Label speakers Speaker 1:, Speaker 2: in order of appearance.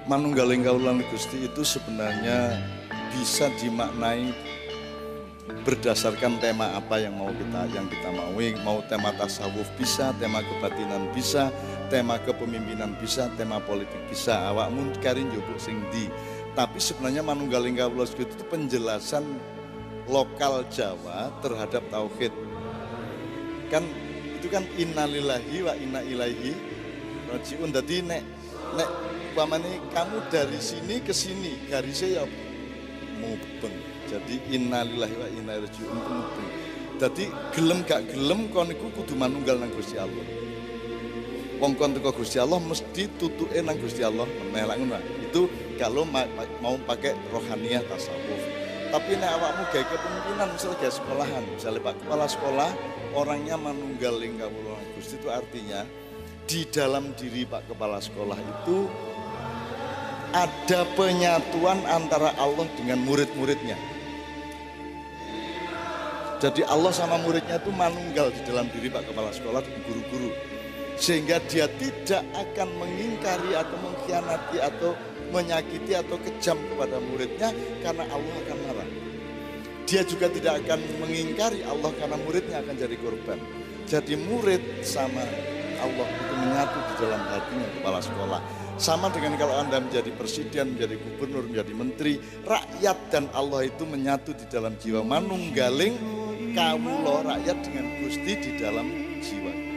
Speaker 1: Manunggaling Kawula Gusti itu sebenarnya bisa dimaknai berdasarkan tema apa yang kita mau tema tasawuf bisa, tema kebatinan bisa, tema kepemimpinan bisa, tema politik bisa. Awakmu kari njupuk sing ndi. Tapi sebenarnya Manunggaling Kawula Gusti itu penjelasan lokal Jawa terhadap tauhid. Kan itu kan innalillahi wa inna ilaihi rajiun. Dadi nek umpamane kamu dari sini ke sini garisnya ya mubeng. Jadi innalillahi wa inna ilaihi rajiun itu mubeng. Dadi gelem gak gelem kon iku kudu manunggal nang Gusti Allah. Wong kon teko Gusti Allah mesti tutuke nang Gusti Allah meneh lak ngono. Itu kalau mau pakai rohaniyah tasawuf. Tapi nek awakmu gawe kepemimpinan misalnya gawe sekolahan, misalnya Pak Kepala Sekolah orangnya Manunggaling Kawula Gusti itu artinya di dalam diri Pak Kepala Sekolah itu ada penyatuan antara Allah dengan murid-muridnya. Jadi Allah sama muridnya itu manunggal di dalam diri Pak Kepala Sekolah dan guru-guru. Sehingga dia tidak akan mengingkari atau mengkhianati atau menyakiti atau kejam kepada muridnya karena Allah akan marah. Dia juga tidak akan mengingkari Allah karena muridnya akan jadi korban. Jadi murid sama Allah itu menyatu di dalam hatinya kepala sekolah. Sama dengan kalau Anda menjadi presiden, menjadi gubernur, menjadi menteri, rakyat dan Allah itu menyatu di dalam jiwa. Manunggaling kawula rakyat dengan Gusti di dalam jiwa kita.